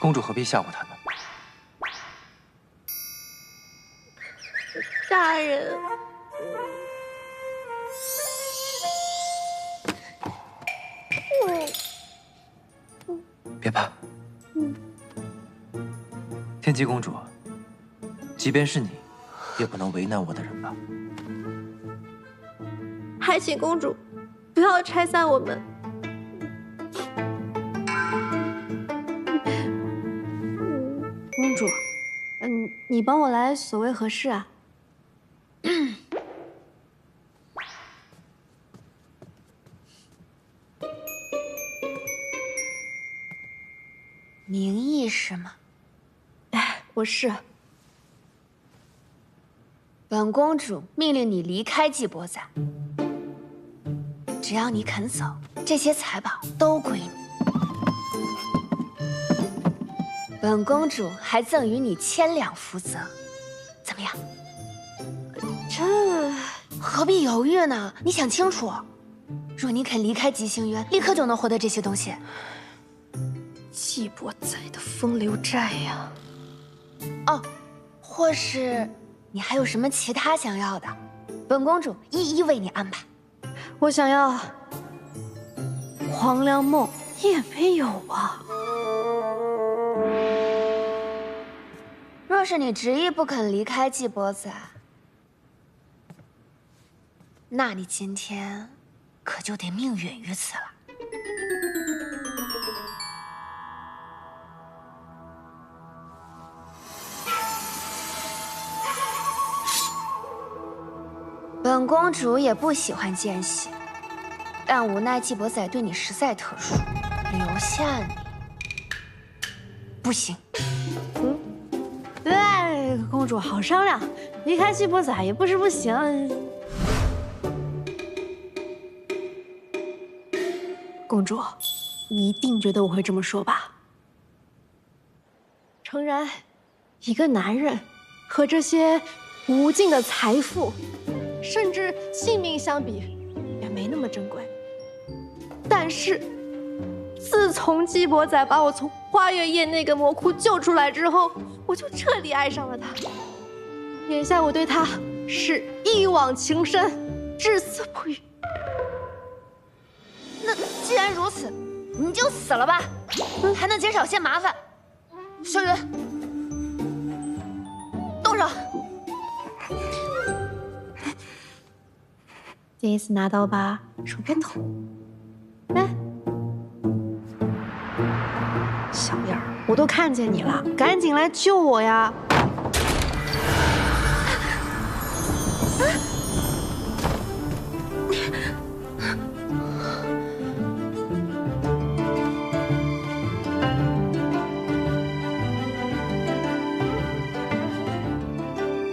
公主何必吓唬他们？大人，别怕。天机公主，即便是你，也不能为难我的人吧？还请公主不要拆散我们。公主，你帮我来所谓何事啊？名义是吗？我是。本公主命令你离开纪伯宰，只要你肯走，这些财宝都归你。本公主还赠予你1000两福泽，怎么样？这何必犹豫呢？你想清楚。若你肯离开吉星渊，立刻就能获得这些东西。纪伯宰的风流债呀！哦，或是你还有什么其他想要的，本公主一一为你安排。我想要黄粱梦也没有啊。若是你执意不肯离开纪伯宰，那你今天可就得命陨于此了。本公主也不喜欢奸细，但无奈纪伯宰对你实在特殊，留下你不行。对，公主好商量，离开纪伯宰也不是不行。公主，你一定觉得我会这么说吧？诚然，一个男人和这些无尽的财富，甚至性命相比，也没那么珍贵。但是，自从纪伯宰把我从花月夜那个魔窟救出来之后，我就彻底爱上了他。眼下我对他是一往情深，至死不渝。那既然如此，你就死了吧，还能减少些麻烦。小云，动手！第一次拿刀吧，手偏痛。来，小样儿，我都看见你了，赶紧来救我呀！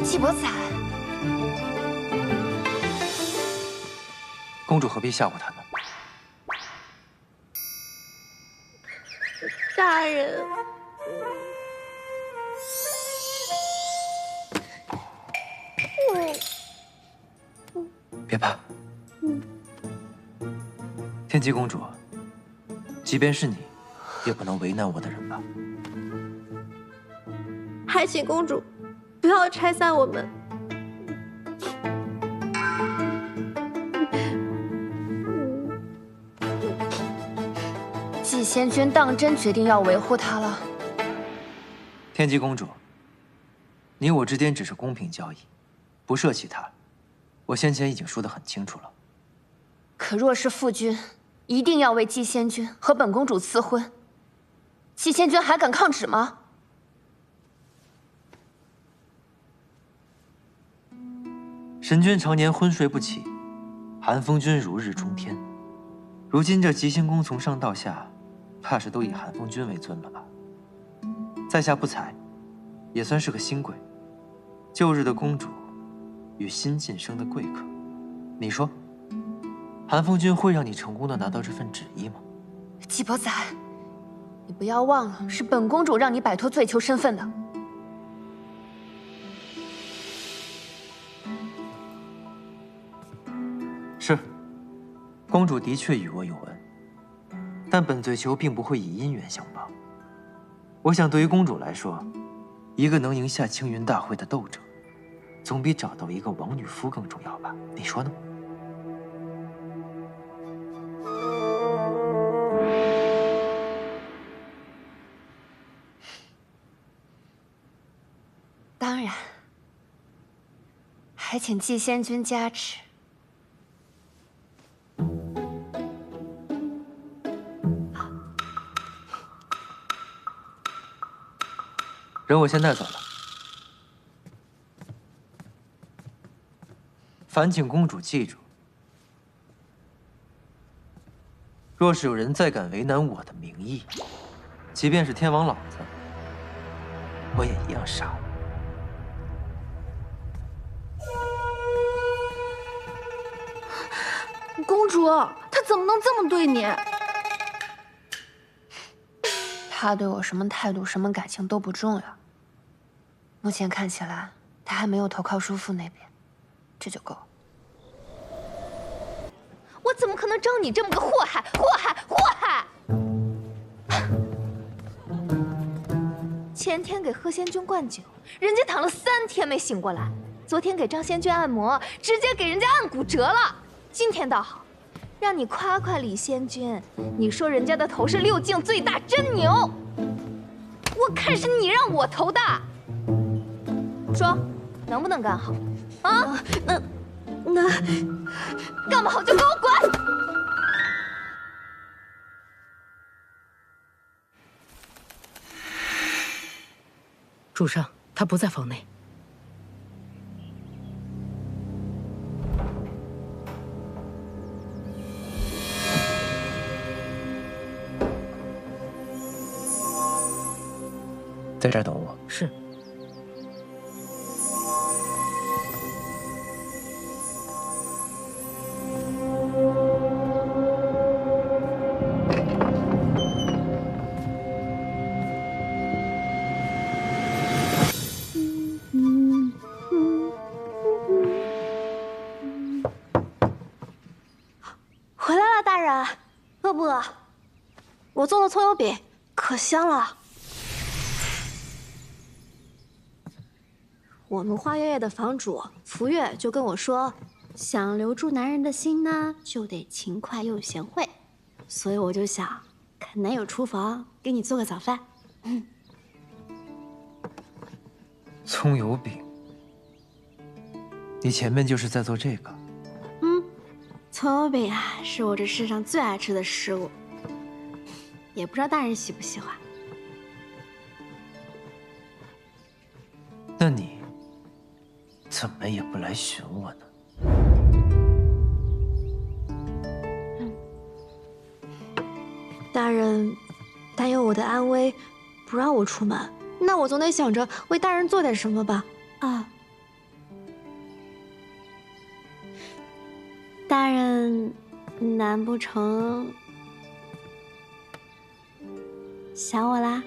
纪伯宰，公主何必吓唬他们？大人，别怕。天机公主，即便是你，也不能为难我的人吧？还请公主不要拆散我们。季仙君当真决定要维护他了。天机公主，你我之间只是公平交易，不涉其他。我先前已经说得很清楚了。可若是父君一定要为季仙君和本公主赐婚，季仙君还敢抗旨吗？神君常年昏睡不起，寒风君如日中天。如今这吉星宫从上到下，怕是都以寒风君为尊了吧？在下不才，也算是个新贵。旧日的公主与新晋升的贵客，你说，寒风君会让你成功的拿到这份旨意吗？季伯宰，你不要忘了，是本公主让你摆脱罪囚身份的。是，公主的确与我有恩，但本罪囚并不会以姻缘相报。我想，对于公主来说，一个能赢下青云大会的斗者，总比找到一个王女夫更重要吧？你说呢？当然，还请季仙君加持。人我先带走了。烦请公主记住，若是有人再敢为难我的名义，即便是天王老子，我也一样杀了。公主，他怎么能这么对你？他对我什么态度、什么感情都不重要。目前看起来，他还没有投靠叔父那边，这就够了。我怎么可能招你这么个祸害？祸害！祸害！前天给贺仙君灌酒，人家躺了3天没醒过来；昨天给张仙君按摩，直接给人家按骨折了。今天倒好，让你夸夸李仙君，你说人家的头是6境最大真牛，我看是你让我头大。说，能不能干好？啊？那干不好就给我滚！主上，他不在房内。在这儿等我。是。回来了，大人，饿不饿？我做的葱油饼可香了。我们花月夜的房主福月就跟我说，想留住男人的心呢，就得勤快又贤惠，所以我就想看男友厨房给你做个早饭。葱油饼，你前面就是在做这个？葱油饼啊，是我这世上最爱吃的食物，也不知道大人喜不喜欢。那你怎么也不来寻我呢？大人担忧我的安危，不让我出门，那我总得想着为大人做点什么吧？啊，大人，难不成想我啦？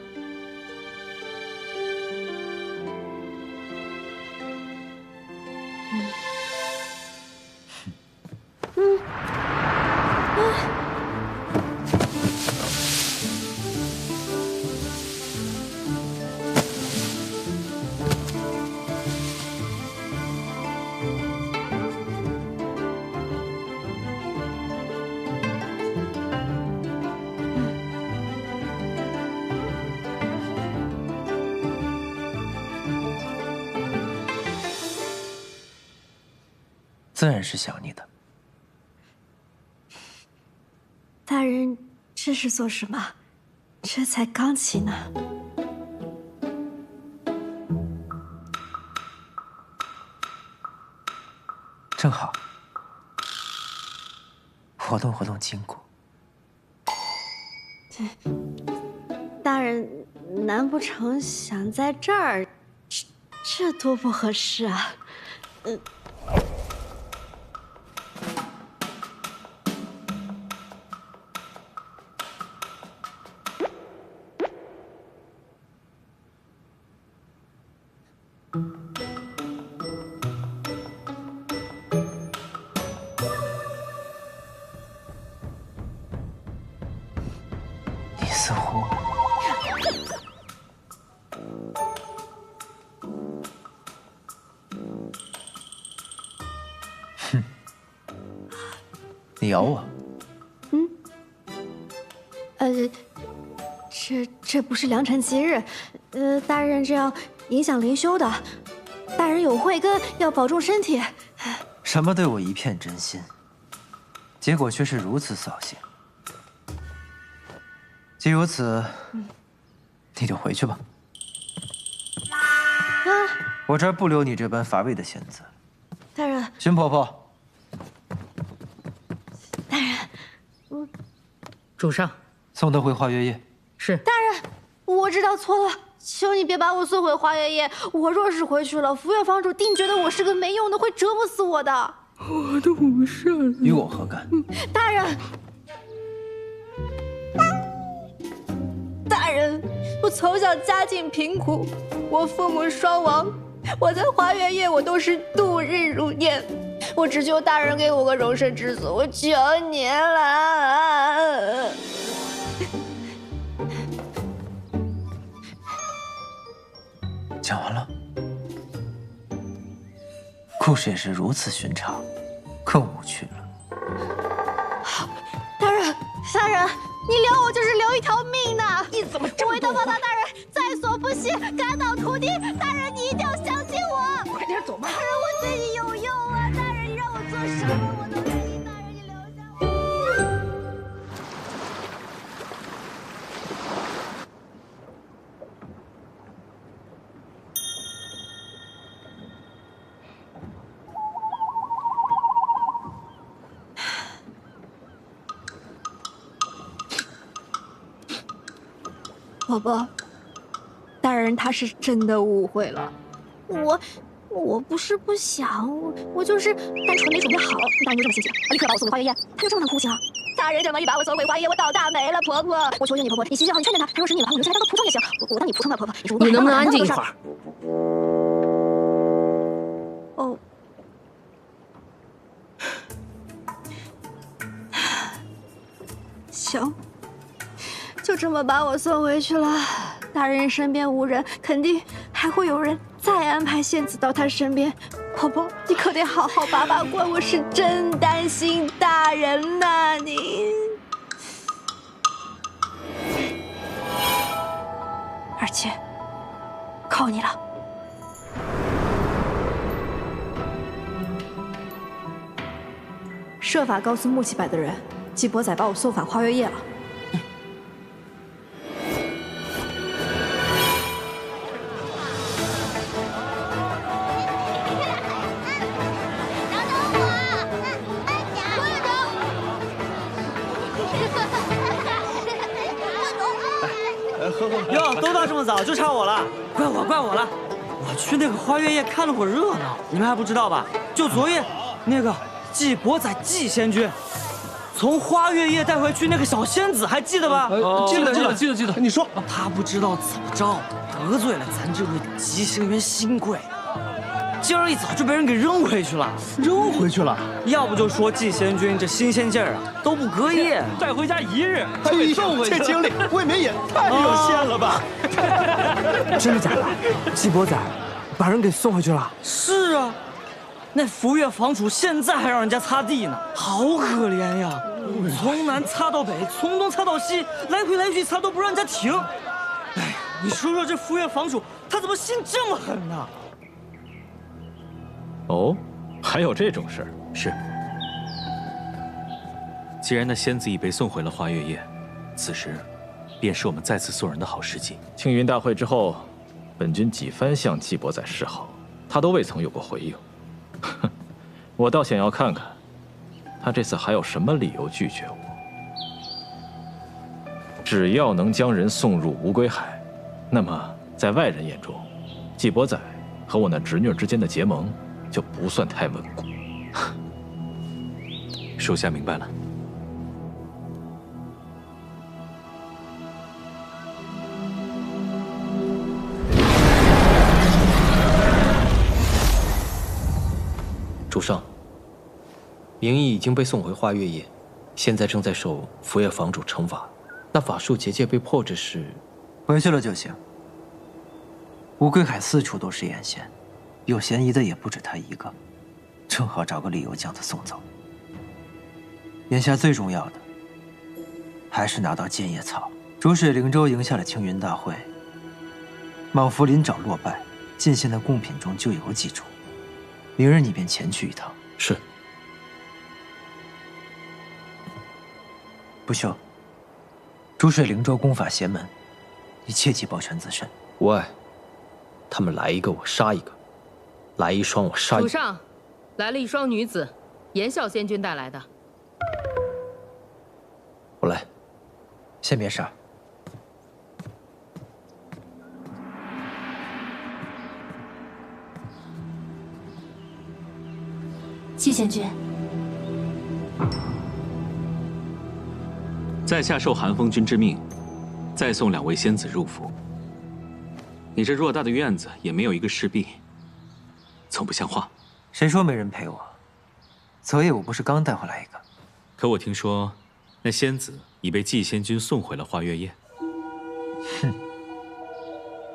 自然是想你的。大人，这是做什么？这才刚起呢。正好，活动活动筋骨。大人，难不成想在这儿？这多不合适啊！你似乎你咬我？这不是良辰吉日，大人这样影响灵修的。大人有慧根，要保重身体。什么对我一片真心，结果却是如此扫兴。既如此，你就回去吧。我这儿不留你这般乏味的仙子。大人，荀婆婆，大人，主上，送她回花月夜。是。大人，我知道错了，求你别把我送回花月夜。我若是回去了，福月房主定觉得我是个没用的，会折磨死我的。我的武圣，与我何干？大人，大人，我从小家境贫苦，我父母双亡，我在花月夜我都是度日如年，我只求大人给我个容身之所，我求您了。讲完了，故事也是如此寻常，更无趣了。大人，大人，你留我就是留一条命呢！你怎么这我为当报答大人，在所不惜，肝脑涂地。大人，你一定要相信我！快点走吧。大人，我对你有用啊！大人，你让我做什么我都愿意。大人，你留下我。婆婆，大人他是真的误会了，我不是不想，我就是单纯没准备好。大人就这么心急，立刻把我送回花月夜，他有这么难哭行啊？大人这么一把我送回花月，我倒大霉了，婆婆，我求求你，婆婆，你行行好，你劝劝他，若是你把我留下来当个仆从也行，我当你仆从吧，婆婆，你能不能安静一会儿？哦。行，就这么把我送回去了。大人身边无人，肯定还会有人再安排仙子到他身边。婆婆，你可得好好把把关，我是真担心大人呐，你。而且，靠你了。设法告诉木器柏的人，季伯仔把我送返花月夜了。哟，都到这么早，就差我了，怪我了。我去那个花月夜看了会儿热闹，你们还不知道吧？就昨夜，那个季伯仔季仙君从花月夜带回去那个小仙子，还记得吧？记得。你说他不知道怎么着得罪了咱这位吉星园新贵，今儿一早就被人给扔回去了。扔回去了？要不就说季仙君这新鲜劲儿啊，都不隔夜，带回家一日就给送回去了。这经历未免也太有限了吧？真的假的？季伯仔把人给送回去了？是啊，那福月房主现在还让人家擦地呢，好可怜呀！从南擦到北，从东擦到西，来回来去擦都不让人家停。哎，你说说这福月房主他怎么心这么狠呢？哦，还有这种事儿？是。既然那仙子已被送回了花月夜，此时便是我们再次送人的好时机。青云大会之后，本君几番向季伯仔示好，他都未曾有过回应。我倒想要看看，他这次还有什么理由拒绝我。只要能将人送入无归海，那么在外人眼中，季伯仔和我那侄女之间的结盟就不算太稳固。属下明白了。主上，明义已经被送回花月夜，现在正在受福月房主惩罚。那法术结界被破之时，回去了就行。乌龟海四处都是眼线，有嫌疑的也不止他一个，正好找个理由将他送走。眼下最重要的，还是拿到剑叶草。逐水灵州赢下了青云大会，莽福林长落败，进献的贡品中就有几株。明日你便前去一趟。是。不朽，逐水灵州功法邪门，你切忌保全自身。无碍，他们来一个我杀一个，来一双我杀一个。主上，来了一双女子，言笑仙君带来的。我来。先别杀。季仙君，在下受寒风君之命，再送2位仙子入府。你这偌大的院子也没有一个侍婢，总不像话。谁说没人陪我？昨夜我不是刚带回来一个？可我听说，那仙子已被季仙君送回了花月夜。哼！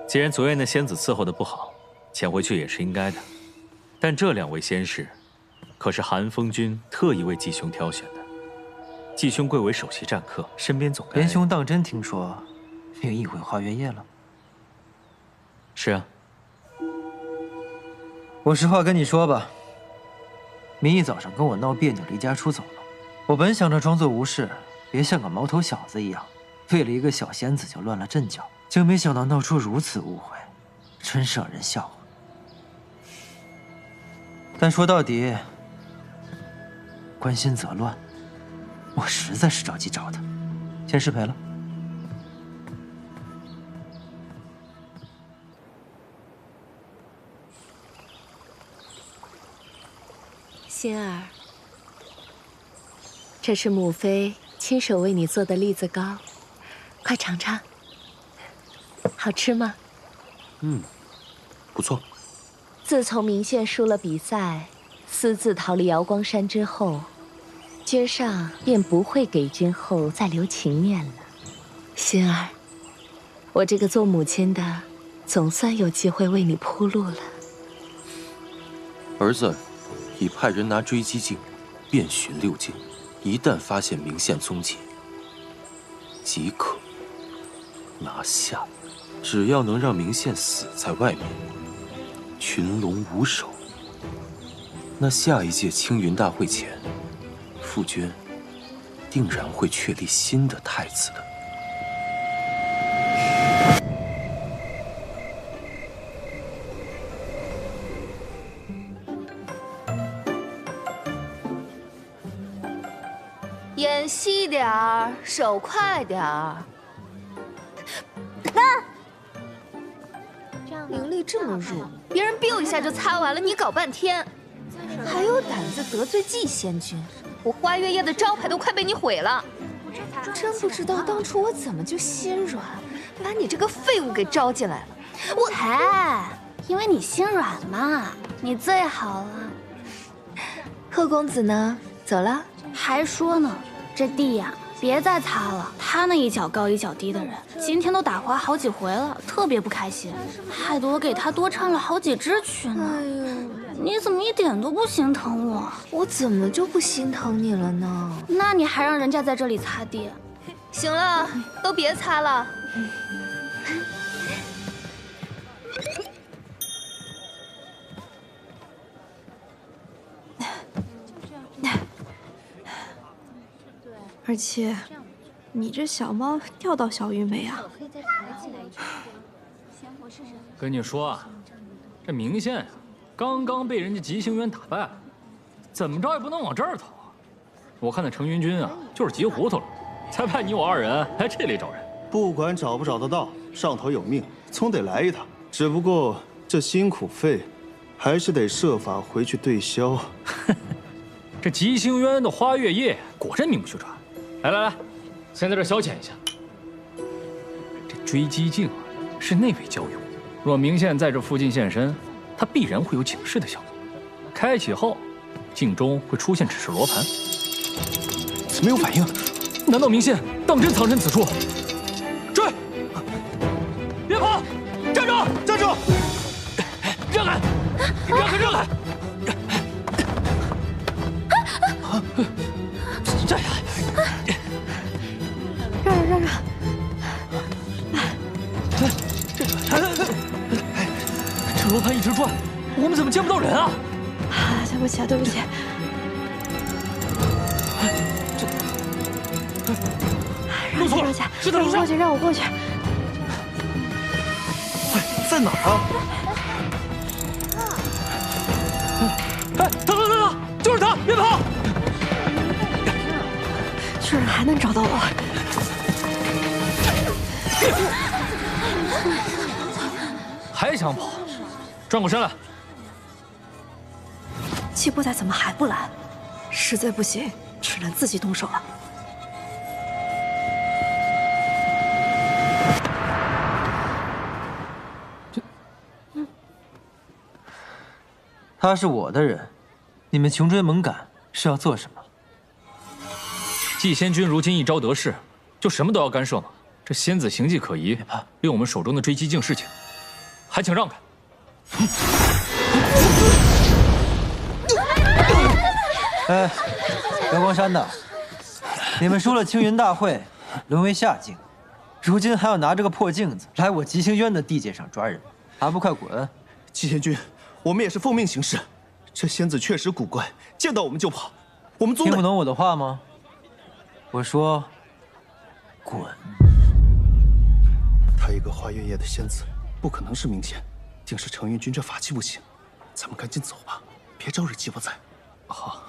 既然昨夜那仙子伺候的不好，遣回去也是应该的。但这2位仙士，可是寒风君特意为季兄挑选的。季兄贵为首席战客，身边总该……连兄当真听说明义回花月夜了？是啊。我实话跟你说吧，明义早上跟我闹别扭，离家出走了。我本想着装作无事，别像个毛头小子一样，为了一个小仙子就乱了阵脚，竟没想到闹出如此误会，真是让人笑话。但说到底，关心则乱，我实在是着急找他，先失陪了。仙儿，这是母妃亲手为你做的栗子糕，快尝尝，好吃吗？不错。自从明宪输了比赛，私自逃离瑶光山之后，君上便不会给君后再留情面了。心儿，我这个做母亲的，总算有机会为你铺路了。儿子已派人拿追击镜遍寻6境，一旦发现明宪踪迹，即可拿下。只要能让明宪死在外面，群龙无首，那下一届青云大会前，傅娟定然会确立新的太子的。眼细点儿，手快点儿。灵力这么弱，别人 biu 一下就擦完了，你搞半天，还有胆子得罪季仙君，我花月夜的招牌都快被你毁了。真不知道当初我怎么就心软，把你这个废物给招进来了。我因为你心软嘛，你最好了。贺公子呢？走了？还说呢，这地呀，别再擦了。他那一脚高一脚低的人，今天都打滑好几回了，特别不开心，害得我给他多唱了好几支曲呢。哎呦，你怎么一点都不心疼我？我怎么就不心疼你了呢？那你还让人家在这里擦地？行了，都别擦了。而且，你这小猫钓到小鱼没啊？跟你说啊，这明宪呀，刚刚被人家吉星渊打败，怎么着也不能往这儿逃啊！我看那程云君啊，就是急糊涂了，才派你我2人来这里找人。不管找不找得到，上头有命，总得来一趟。只不过这辛苦费，还是得设法回去对消。这吉星渊的花月夜果真名不虚传。来，先在这消遣一下。这追击镜啊，是内卫交用，若明宪在这附近现身，他必然会有警示的效果。开启后，镜中会出现指示罗盘。怎么有反应？难道明宪当真藏身此处？追！别跑！站住！站住！让开！让开！这呀！这罗盘一直转，我们怎么见不到人啊？啊，对不起啊，对不起。弄错了，是在楼上。让我过去。哎，在哪儿啊？哎，他，就是他，别跑！居然还能找到我！还想跑？转过身来。季波仔怎么还不来？实在不行，只能自己动手了。他是我的人，你们穷追猛赶是要做什么？季仙君如今一朝得势，就什么都要干涉吗？这仙子行迹可疑，令我们手中的追击境事情，还请让开。哎，瑶光山的，你们输了青云大会，沦为下境，如今还要拿着个破镜子来我吉星渊的地界上抓人，还不快滚！季仙君，我们也是奉命行事。这仙子确实古怪，见到我们就跑，我们总得……听不懂我的话吗？我说，滚！她一个花月夜的仙子，不可能是明仙，定是程云君这法器不行。咱们赶紧走吧，别招惹季伯仔。好。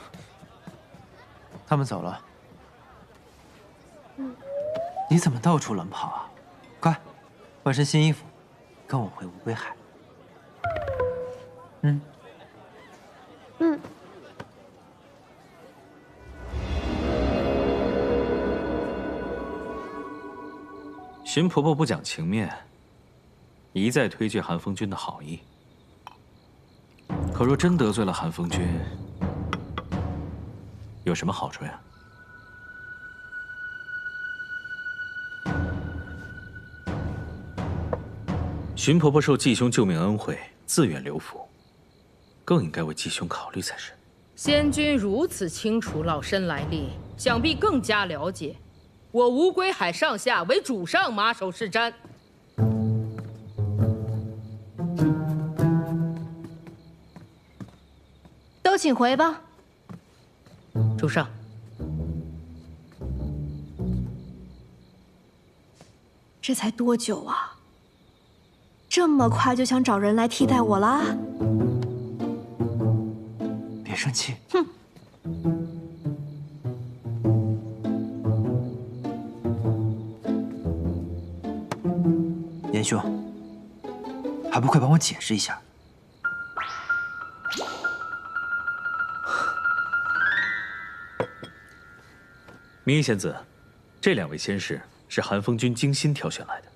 他们走了。你怎么到处乱跑啊？快，换身新衣服，跟我回乌龟海。嗯。荀婆婆不讲情面，一再推拒韩风君的好意。可若真得罪了韩风君，有什么好处呀？荀婆婆受季兄救命恩惠，自愿留府，更应该为季兄考虑才是。仙君如此清楚老身来历，想必更加了解。我乌龟海上下为主上马首是瞻。都请回吧。主上。这才多久啊？这么快就想找人来替代我啦？别生气。哼。严兄，还不快帮我解释一下？明仪仙子，这两位仙士是韩风君精心挑选来的，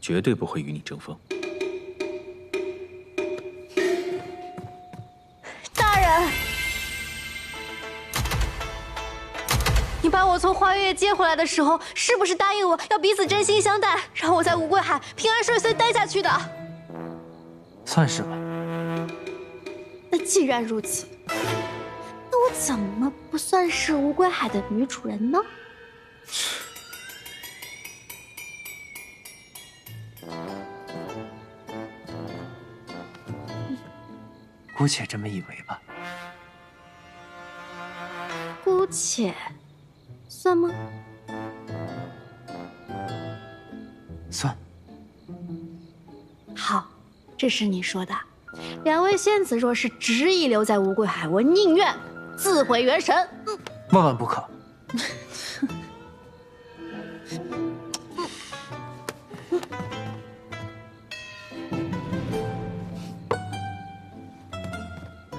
绝对不会与你争锋。大人，你把我从花月夜接回来的时候，是不是答应我要彼此真心相待，让我在乌龟海平安顺遂待下去的？算是吧。那既然如此，那我怎么不算是乌龟海的女主人呢？姑且这么以为吧。姑且，算吗？算。好，这是你说的。两位仙子若是执意留在乌龟海，我宁愿自毁元神。万万不可。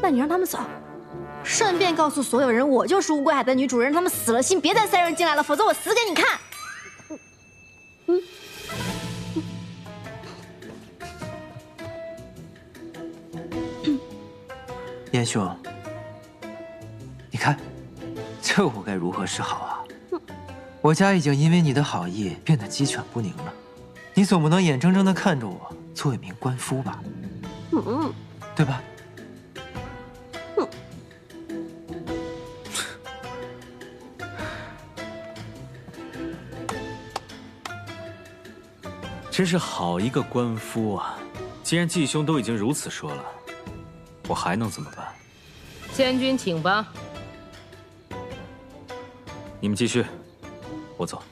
那你让他们走，顺便告诉所有人，我就是乌龟海的女主人，让他们死了心，别再塞人进来了，否则我死给你看。严兄，你看，这我该如何是好啊？我家已经因为你的好意变得鸡犬不宁了，你总不能眼睁睁地看着我做一名官夫吧？对吧？真是好一个官夫啊！既然季兄都已经如此说了，我还能怎么办？仙君，请吧。你们继续，我走。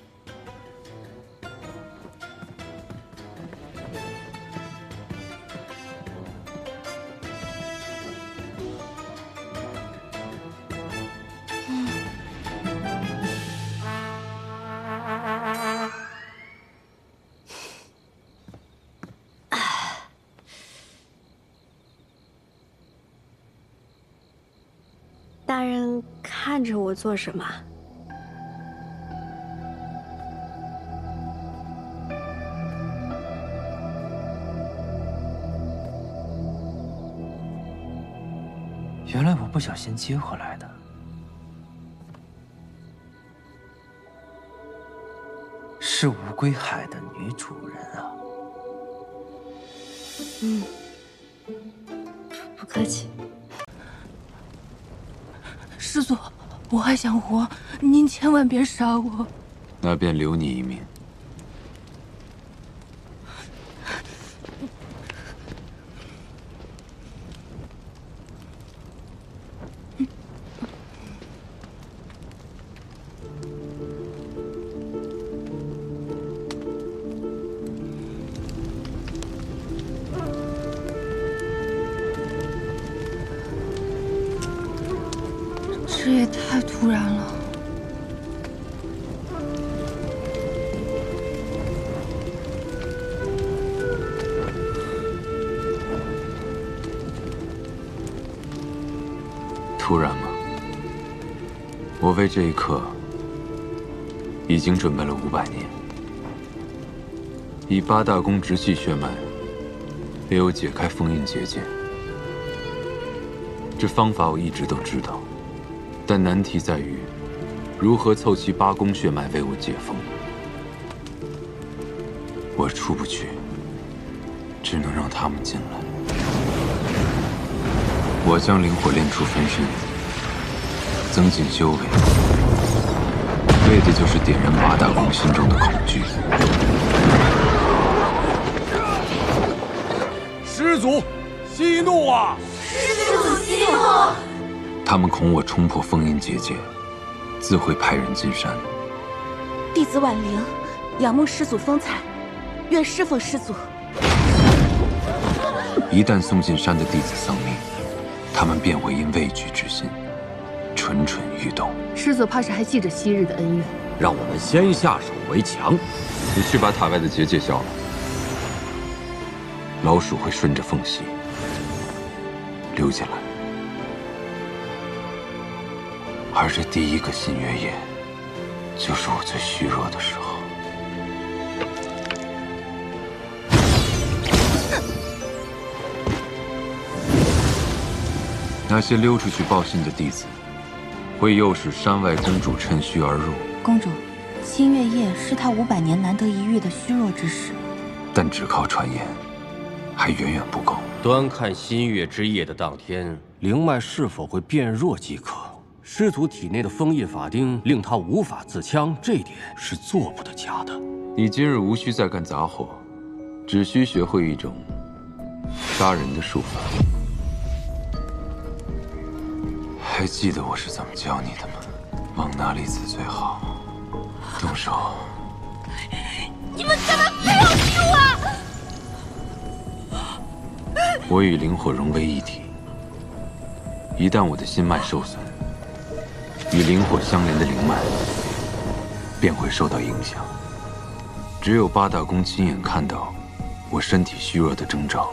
大人看着我做什么？原来我不小心接回来的，是无归海的女主人啊！不客气。师祖，我还想活，您千万别杀我。那便留你一命。这也太突然了。突然吗？我为这一刻已经准备了500年，以8大宫直系血脉为我解开封印结界。这方法我一直都知道，但难题在于如何凑齐8宫血脉为我解封。我出不去，只能让他们进来。我将灵火炼出分身，增进修为，为的就是点燃8大宫心中的恐惧。师祖，息怒啊！师祖息怒！他们恐我冲破封印结界，自会派人进山。弟子婉灵，仰慕师祖风采，愿侍奉师祖。一旦送进山的弟子丧命，他们便会因畏惧之心蠢蠢欲动。师祖怕是还记着昔日的恩怨。让我们先下手为强。你去把塔外的结界消了，老鼠会顺着缝隙溜进来。而这第1个新月夜，就是我最虚弱的时候。那些溜出去报信的弟子，会诱使山外公主趁虚而入。公主，新月夜是他500年难得一遇的虚弱之时，但只靠传言，还远远不够。端看新月之夜的当天，灵脉是否会变弱即可。师祖体内的封印法钉令他无法自戕，这点是做不得假的。你今日无需再干杂活，只需学会一种杀人的术法。还记得我是怎么教你的吗？往哪里刺最好？动手！你们干嘛非要救我？我与灵火融为一体，一旦我的心脉受损，与灵火相连的灵脉便会受到影响。只有8大宫亲眼看到我身体虚弱的征兆，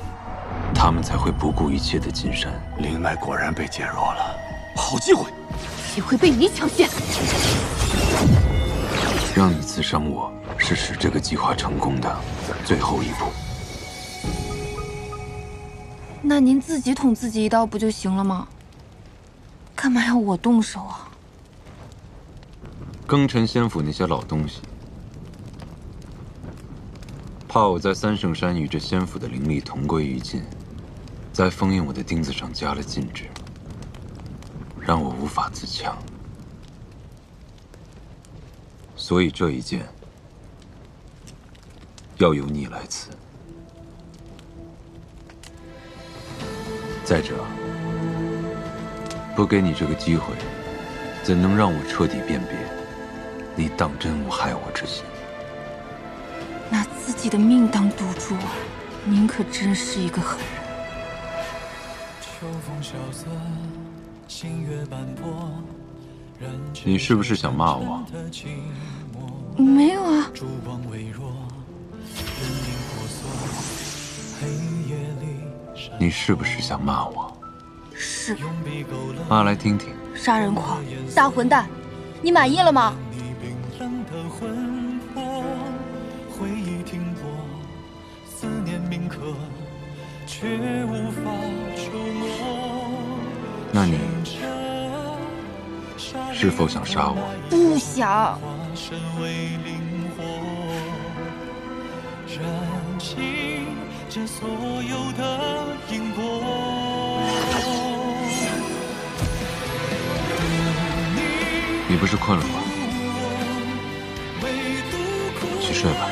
他们才会不顾一切的进山。灵脉果然被减弱了，好机会！也会被你抢先。让你刺伤我，是使这个计划成功的最后一步。那您自己捅自己一刀不就行了吗？干嘛要我动手啊？庚辰仙府那些老东西，怕我在三圣山与这仙府的灵力同归于尽，在封印我的钉子上加了禁制，让我无法自强。所以这一剑要由你来辞。再者，不给你这个机会，怎能让我彻底辨别你当真无害我之心？拿自己的命当赌注啊！您可真是一个狠人。你是不是想骂我？没有啊。你是不是想骂我？是。骂来听听。杀人狂，大混蛋，你满意了吗？那你是否想杀我？不想。你不是困了吗？去睡吧。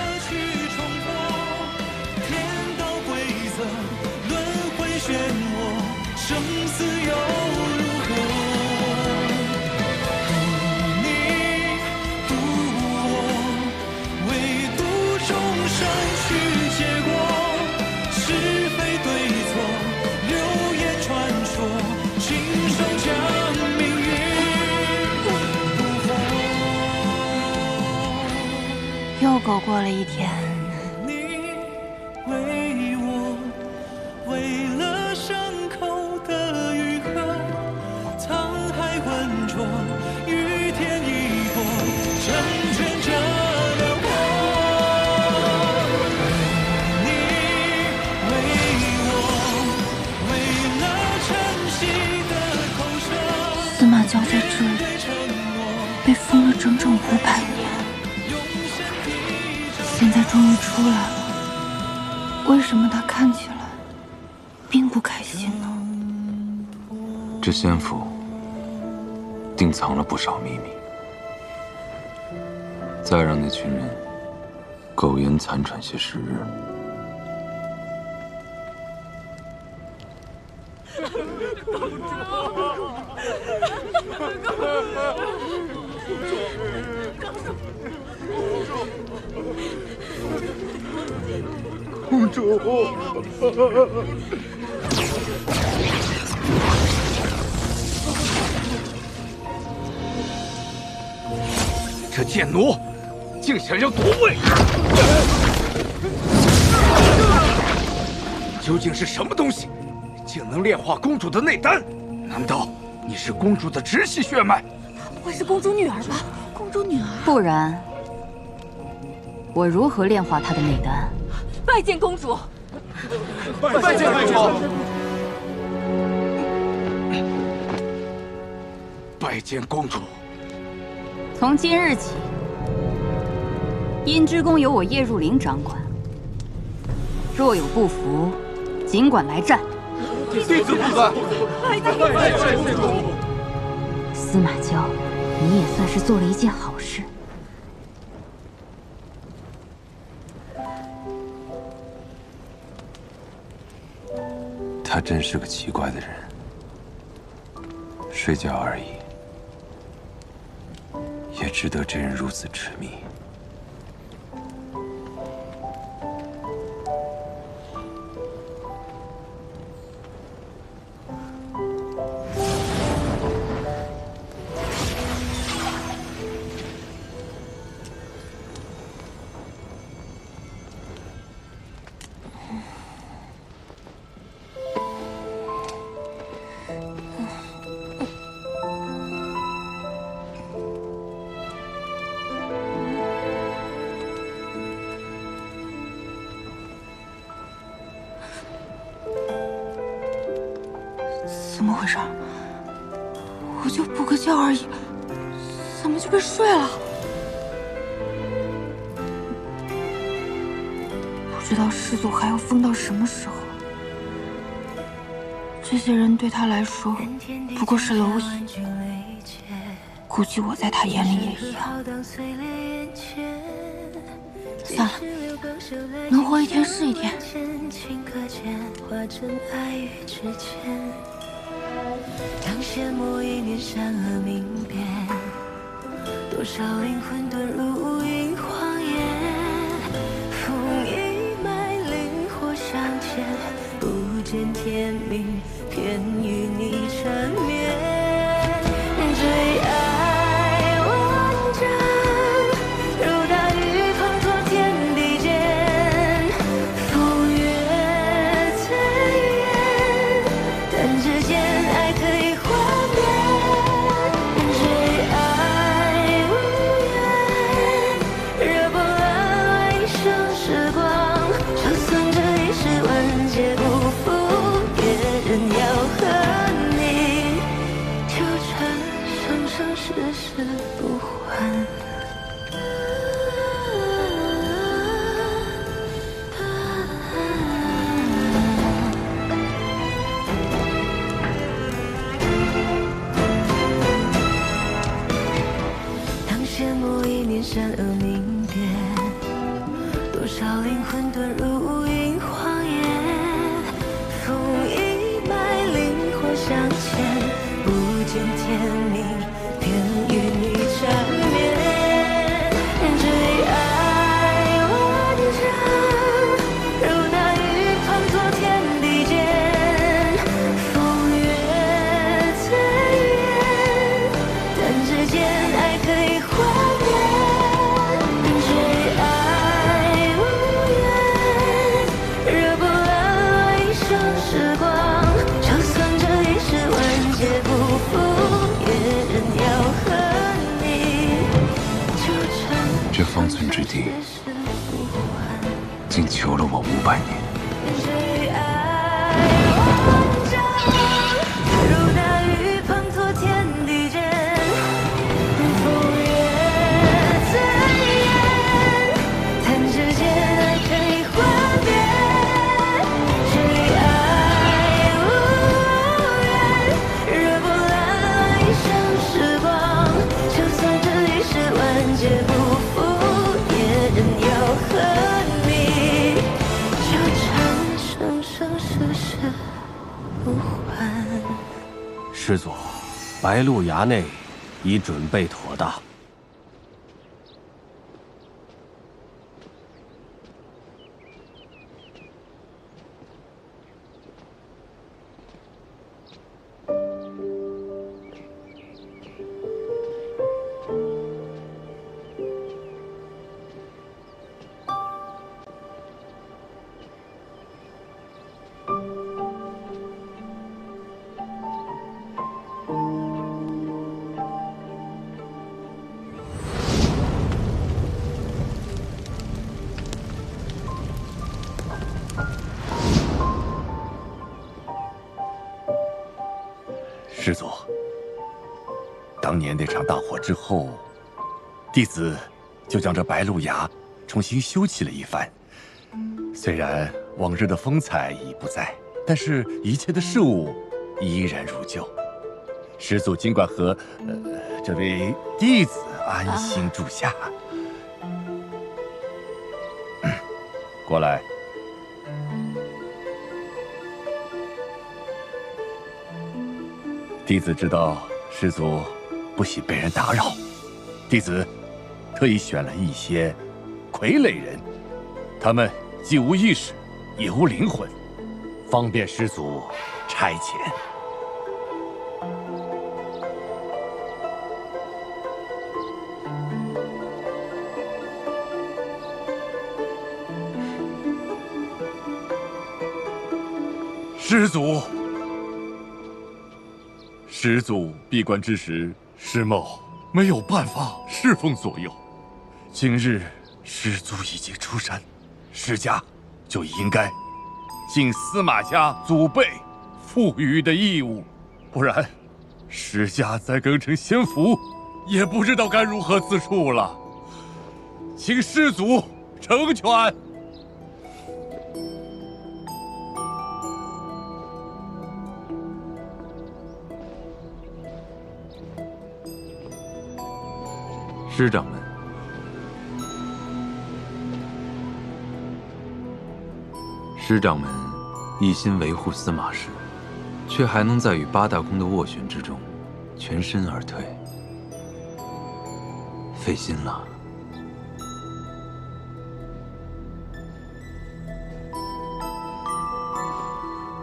又狗过了一天。司马交在这里被封了整整500年。现在终于出来了，为什么他看起来并不开心呢？这仙府定藏了不少秘密，再让那群人苟延残喘些时日，公主，这贱奴竟想要夺位！究竟是什么东西，竟能炼化公主的内丹？难道你是公主的直系血脉？不会是公主女儿吧？公主女儿？不然，我如何炼化她的内丹？拜见公主！拜见公主！拜见公主！从今日起，阴之宫由我叶入灵掌管。若有不服，尽管来战。弟子不敢。拜见公主！司马交，你也算是做了一件好事。他真是个奇怪的人，睡觉而已，也值得这人如此痴迷。怎么回事？我就补个觉而已，怎么就被睡了？不知道师祖还要封到什么时候。这些人对他来说不过是蝼蚁，估计我在他眼里也一样。算了，能活一天是一天。当羡慕一念善恶明辨，多少灵魂遁入阴荒野，风一脉灵火相牵，不见天明，偏与你缠绵。最爱万丈，如大雨滂沱天地间，风月最远，弹指间爱可以幻灭。最爱无缘，热波乱乱一生时光，就算这一世万劫不复，也仍要和你纠缠。生生世世不还。当羡慕一念善恶明辨，多少灵魂遁入阴荒野，风一脉灵火相牵，不见天明，偏与你缠绵。最爱万丈，如那雨滂沱天地间，风月最远，弹指间爱可以幻灭。最爱无缘，热波乱乱一生时光，就算这一世万劫不复，也仍要和你纠缠。这方寸之地，竟求了我500年。最爱万丈，如大雨滂沱天地间，风月最远，弹指间爱可以幻灭。最爱无缘，热波乱乱一生时光，就算这一世万劫不复，也仍要和你纠缠，生生世世不还。师祖，白鹿崖内已准备妥当。师祖，当年那场大火之后，弟子就将这白鹿崖重新修葺了一番。虽然往日的风采已不在，但是一切的事物依然如旧。师祖尽管和这位弟子安心住下。过来。弟子知道师祖不喜被人打扰，弟子特意选了一些傀儡人，他们既无意识，也无灵魂，方便师祖差遣。师祖闭关之时，师某没有办法侍奉左右。今日师祖已经出山，师家就应该尽司马家祖辈赋予的义务，不然师家再更成仙府，也不知道该如何自处了。请师祖成全。师长们，师长们一心维护司马氏，却还能在与八大宫的斡旋之中全身而退，费心了。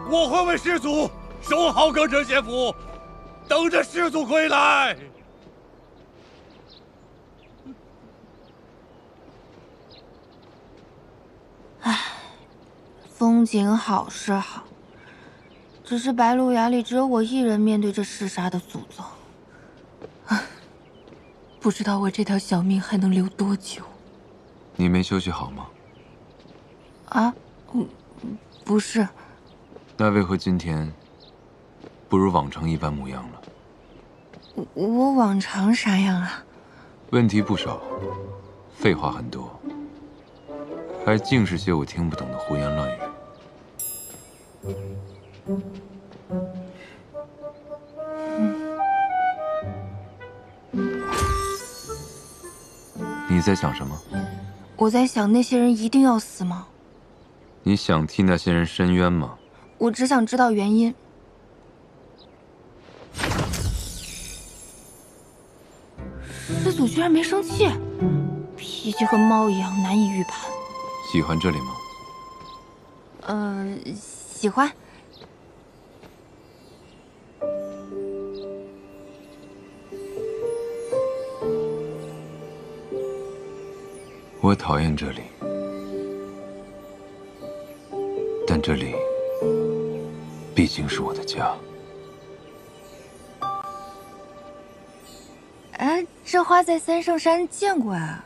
我会为师祖守好葛城县府，等着师祖归来。唉，风景好是好，只是白鹿崖里只有我一人面对这嗜杀的诅咒。唉，不知道我这条小命还能留多久。你没休息好吗？啊，不是。那为何今天不如往常一般模样了？我往常啥样啊？问题不少，废话很多，还尽是些我听不懂的胡言乱语。你在想什么？我在想，那些人一定要死吗？你想替那些人伸冤吗？我只想知道原因。师祖居然没生气，脾气和猫一样难以预判。喜欢这里吗？喜欢。我讨厌这里，但这里毕竟是我的家。哎，这花在三圣山见过啊。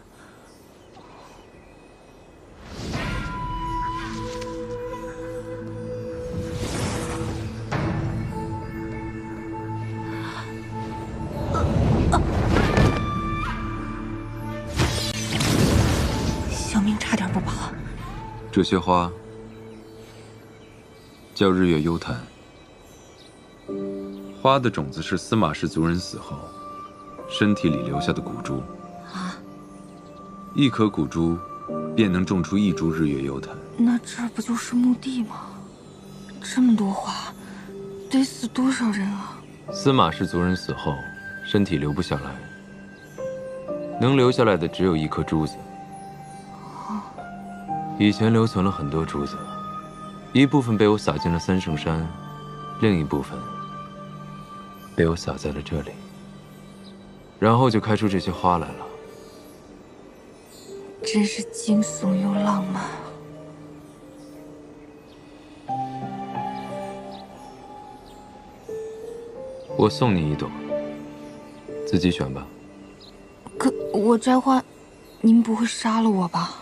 小命差点不保。这些花叫日月幽檀，花的种子是司马氏族人死后身体里留下的骨珠。啊！一颗骨珠便能种出一株日月幽檀。那这不就是墓地吗？这么多花，得死多少人啊？司马氏族人死后，身体留不下来，能留下来的只有一颗珠子。以前留存了很多珠子，一部分被我撒进了三圣山，另一部分被我撒在了这里，然后就开出这些花来了。真是惊悚又浪漫。我送你一朵，自己选吧。可我摘花，您不会杀了我吧？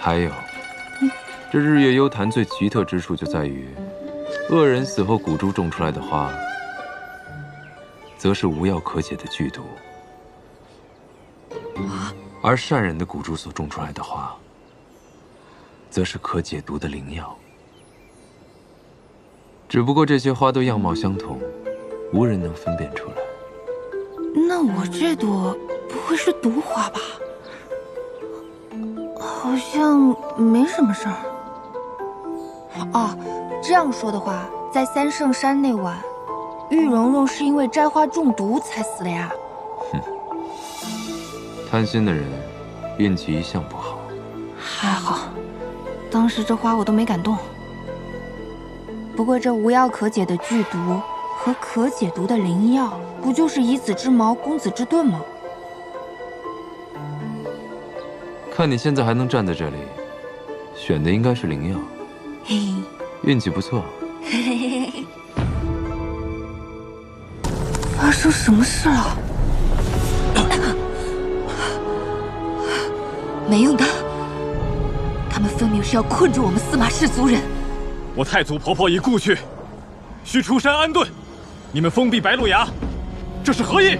还有，这日月幽檀最奇特之处就在于，恶人死后骨珠种出来的花，则是无药可解的剧毒，而善人的骨珠所种出来的花，则是可解毒的灵药。只不过这些花都样貌相同，无人能分辨出来。那我这朵不会是毒花吧？好像没什么事儿。哦，这样说的话，在三圣山那晚，玉蓉蓉是因为摘花中毒才死的呀。哼，贪心的人运气一向不好。还好，当时这花我都没敢动。不过这无药可解的剧毒和可解毒的灵药，不就是以子之矛攻子之盾吗？看你现在还能站在这里，选的应该是灵药，嘿，运气不错。嘿嘿嘿嘿。发生什么事了？没用的，他们分明是要困住我们司马氏族人。我太祖婆婆已故去，需出山安顿，你们封闭白鹿崖，这是何意？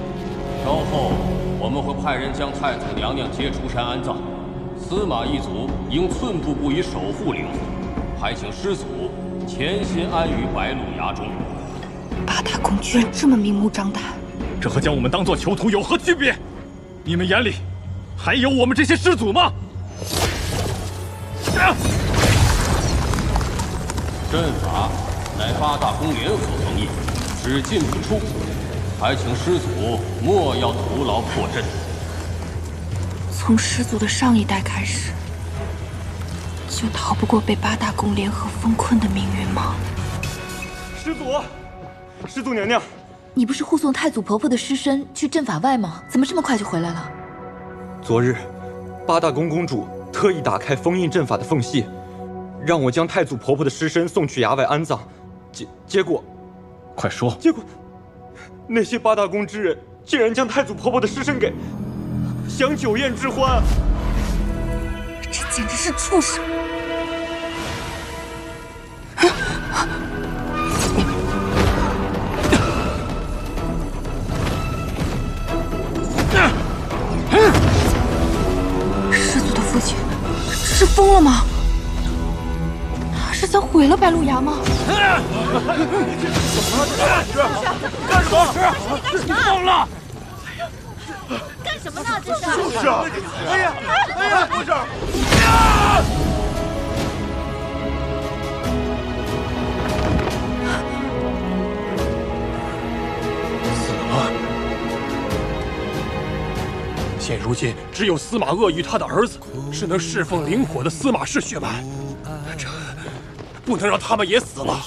稍后我们会派人将太祖娘娘接出山安葬。司马一族应寸步不移守护灵魂，还请师祖潜心安于白鹿崖中。八大公居然这么明目张胆，这和将我们当作囚徒有何区别？你们眼里还有我们这些师祖吗？阵法乃八大公联合封印，只进不出，还请师祖莫要徒劳破阵。从师祖的上一代开始，就逃不过被八大公联合封困的命运吗？师祖，师祖娘娘，你不是护送太祖婆婆的尸身去阵法外吗？怎么这么快就回来了？昨日，八大公公主特意打开封印阵法的缝隙，让我将太祖婆婆的尸身送去崖外安葬。结果，快说！结果，那些八大宫之人竟然将太祖婆婆的尸身给享酒宴之欢，这简直是畜生！师祖的父亲是疯了吗？他是想毁了白鹿崖吗？干什么？你疯了！干什么呢？这是！就是啊！哎呀！不是！死了！现如今只有司马鄂与他的儿子是能侍奉灵火的司马氏血脉，这不能让他们也死了。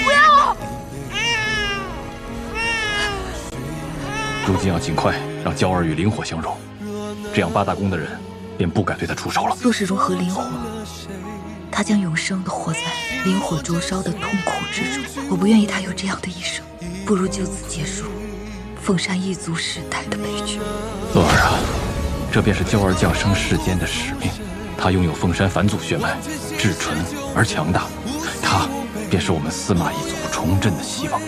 不要！如今要尽快让娇儿与灵火相融，这样八大宫的人便不敢对他出手了。若是融合灵火，他将永生的活在灵火灼烧的痛苦之中。我不愿意他有这样的一生，不如就此结束凤山一族世代的悲剧。乐儿啊，这便是娇儿降生世间的使命。她拥有凤山返祖血脉，至纯而强大，她便是我们司马一族重振的希望。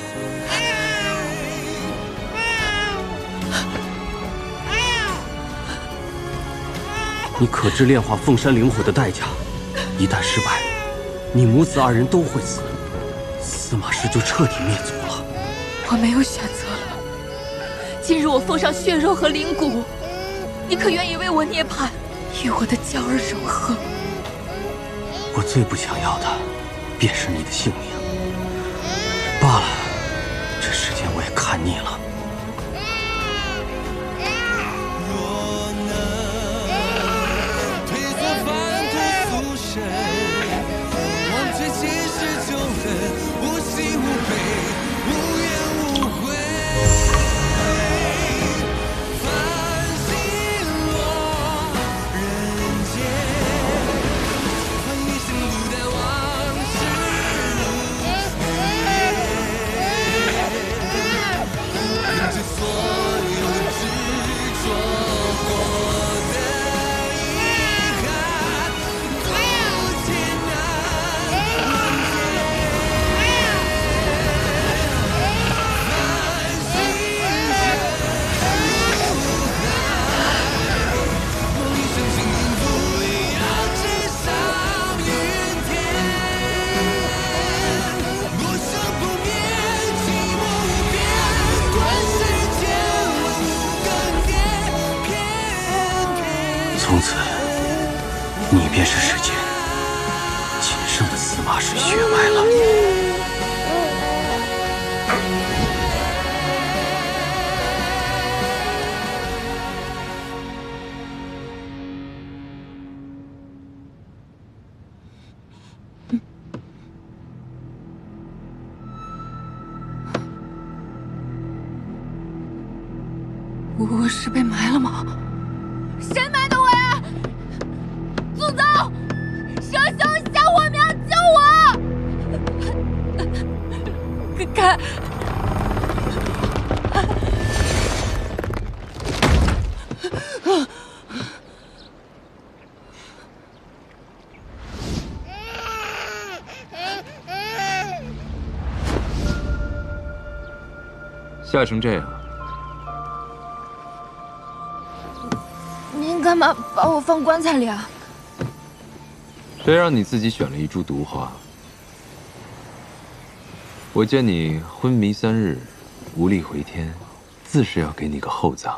你可知炼化凤山灵火的代价？一旦失败，你母子二人都会死，司马氏就彻底灭族了。我没有选择了。今日我奉上血肉和灵骨，你可愿意为我涅槃，与我的娇儿融合？我最不想要的，便是你的性命。罢了，这世间我也看腻了。从此，你便是世间仅剩的司马氏血脉了。我是被埋了吗？谁埋的我呀？祖宗，蛇兄下火苗救我！看。吓成这样，您干嘛把我放棺材里啊？谁让你自己选了一株毒花？我见你昏迷3日，无力回天，自是要给你个厚葬。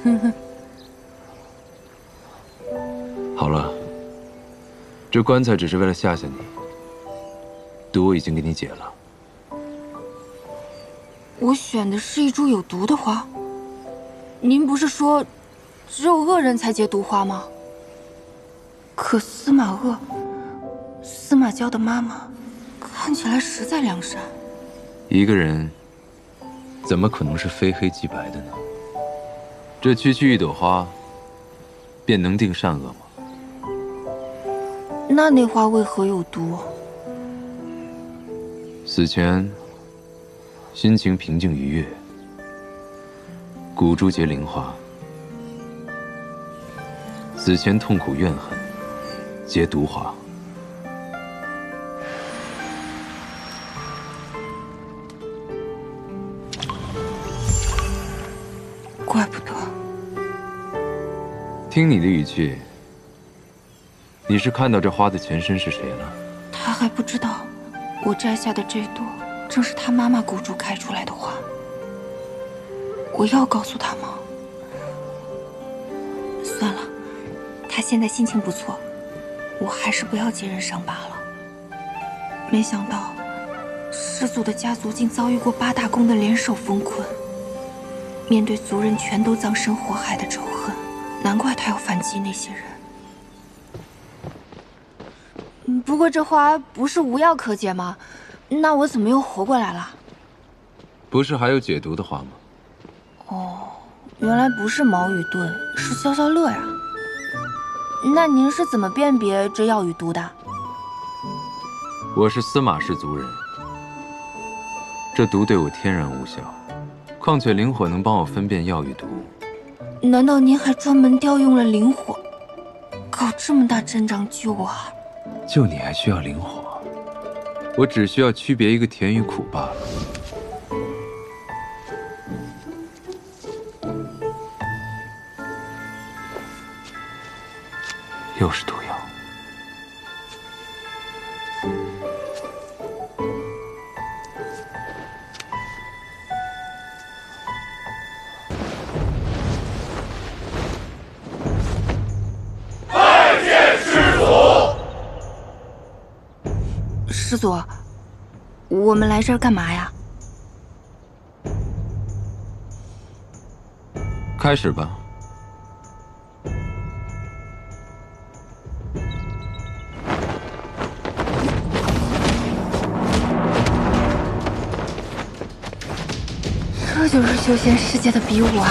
哼哼。好了，这棺材只是为了吓吓你，毒我已经给你解了。我选的是一株有毒的花。您不是说，只有恶人才结毒花吗？可司马鄂，司马娇的妈妈，看起来实在良善。一个人，怎么可能是非黑即白的呢？这区区一朵花，便能定善恶吗？那花为何有毒？死前，心情平静愉悦，骨珠结灵花；死前痛苦怨恨，结毒花。怪不得。听你的语气，你是看到这花的前身是谁了？他还不知道，我摘下的这朵正是他妈妈骨珠开出来的花。我要告诉他吗？算了，他现在心情不错，我还是不要接人伤罢了。没想到，师祖的家族竟遭遇过8大宫的联手封困，面对族人全都葬身火海的仇恨，难怪他要反击那些人。不过这花不是无药可解吗？那我怎么又活过来了？不是还有解毒的花吗？哦，原来不是毛与盾，是消消乐呀。那您是怎么辨别这药与毒的？我是司马氏族人，这毒对我天然无效，况且灵火能帮我分辨药与毒。难道您还专门调用了灵火，搞这么大阵仗救我啊？救你还需要灵火？我只需要区别一个甜与苦罢了。又是毒药。拜见师祖。师祖，我们来这儿干嘛呀？开始吧。这就是修仙世界的比武啊！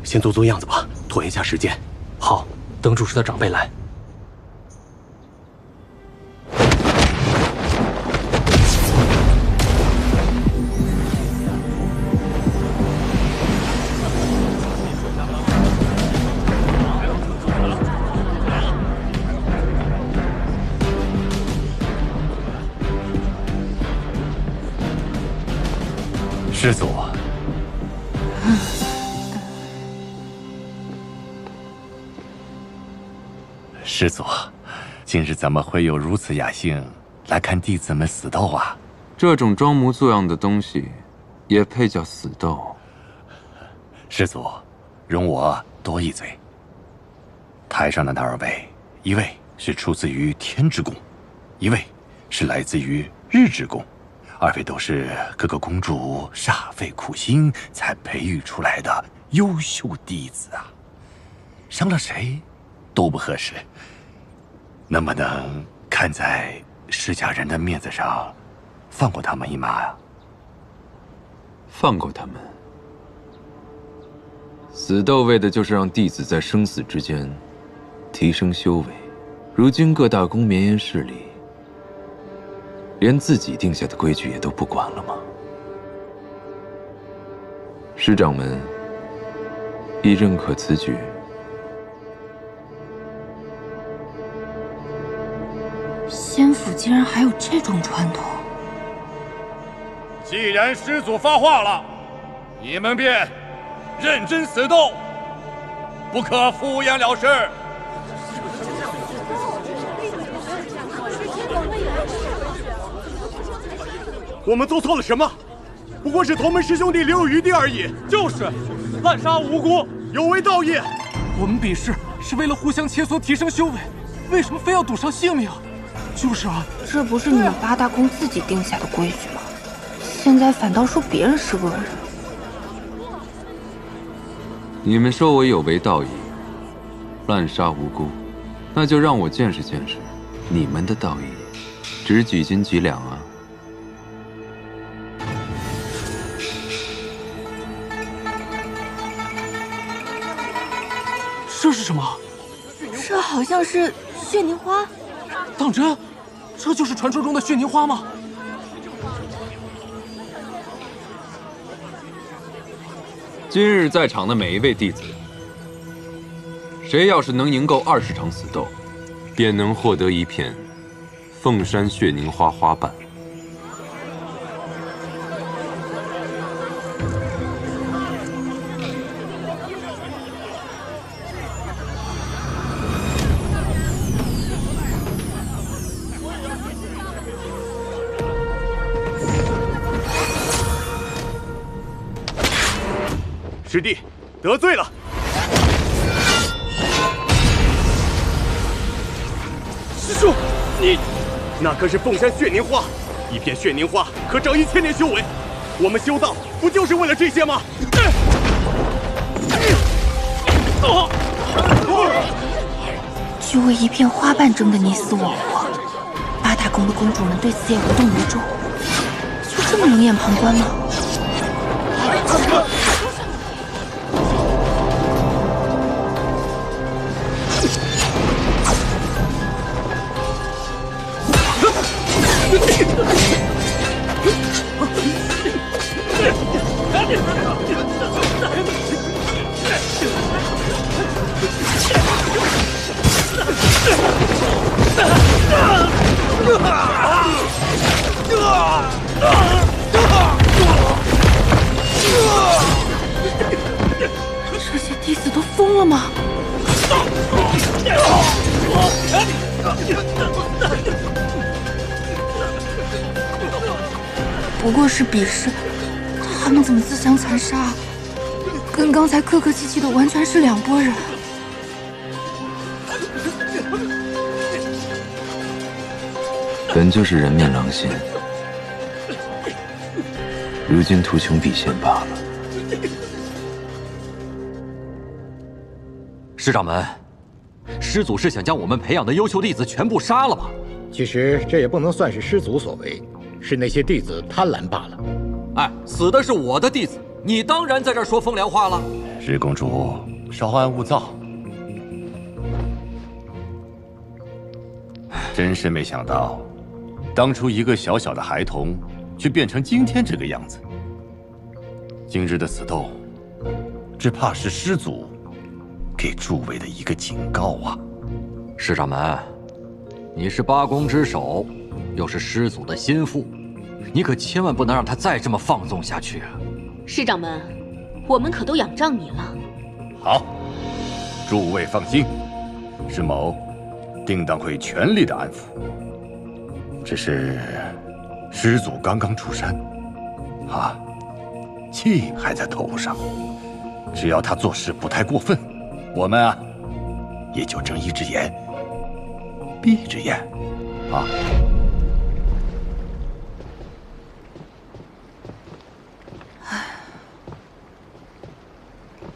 先做做样子吧，拖延下时间。好，等主事的长辈来。师祖，师祖，今日怎么会有如此雅兴来看弟子们死斗啊？这种装模作样的东西，也配叫死斗？师祖，容我多一嘴。台上的那2位，一位是出自于天之宫，一位是来自于日之宫。2位都是各个公主煞费苦心才培育出来的优秀弟子啊，伤了谁都不合适。能不能看在释家人的面子上，放过他们一马呀？放过他们？死斗为的就是让弟子在生死之间提升修为，如今各大宫绵延势力，连自己定下的规矩也都不管了吗？师掌门亦认可此举？仙府竟然还有这种传统。既然师祖发话了，你们便认真死斗，不可敷衍了事。我们做错了什么？不过是同门师兄弟留有余地而已。就是，滥杀无辜，有违道义。我们比试是为了互相切磋，提升修为，为什么非要赌上性命？就是啊，这不是你们八大宫自己定下的规矩吗？现在反倒说别人是恶人。你们说我有违道义，滥杀无辜，那就让我见识见识你们的道义值几斤几两啊！这是什么？这好像是血凝花。当真？这就是传说中的血凝花吗？今日在场的每一位弟子，谁要是能赢够20场死斗，便能获得一片凤山血凝花花瓣。师弟，得罪了。师兄，你那可是凤山血凝花，一片血凝花可长1000年修为。我们修道不就是为了这些吗？就为一片花瓣争得你死我活，八大宫的公主们对此也无动于衷，就这么冷眼旁观吗？这些弟子都疯了吗？不过是比试，他们怎么自相残杀？跟刚才客客气气的完全是两拨人。本就是人面狼心，如今图穷匕见罢了。师掌门，师祖是想将我们培养的优秀弟子全部杀了吗？其实这也不能算是师祖所为，是那些弟子贪婪罢了。哎，死的是我的弟子，你当然在这儿说风凉话了。石公主，稍安勿躁。真是没想到，当初一个小小的孩童，却变成今天这个样子。今日的死斗，只怕是师祖给诸位的一个警告啊！师掌门，你是八宫之首，又是师祖的心腹，你可千万不能让他再这么放纵下去啊！师掌门，我们可都仰仗你了。好，诸位放心，师某定当会全力的安抚。只是师祖刚刚出山，气还在头上，只要他做事不太过分，我们啊，也就睁一只眼闭一只眼，啊。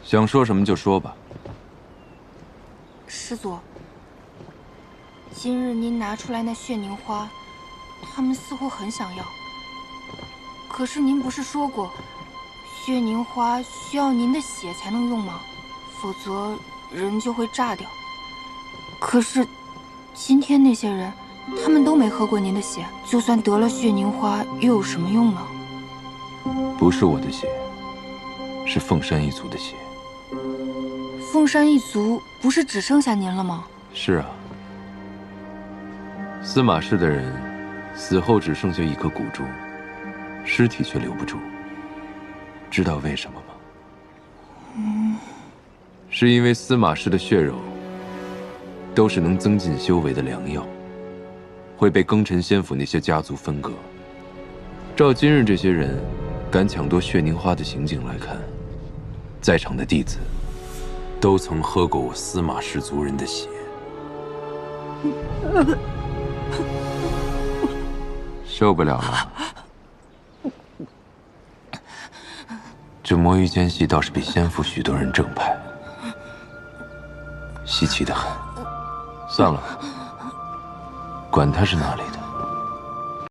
想说什么就说吧。师祖，今日您拿出来那血凝花，他们似乎很想要。可是您不是说过，血凝花需要您的血才能用吗？否则人就会炸掉。可是，今天那些人，他们都没喝过您的血，就算得了血凝花，又有什么用呢？不是我的血，是凤山一族的血。凤山一族不是只剩下您了吗？是啊，司马氏的人死后只剩下一颗骨珠，尸体却留不住。知道为什么吗？是因为司马氏的血肉都是能增进修为的良药，会被庚辰仙府那些家族分割。照今日这些人敢抢夺血凝花的行径来看，在场的弟子都曾喝过我司马氏族人的血。受不了了。这魔域间隙倒是比仙府许多人正派，稀奇的很。算了，管他是哪里的。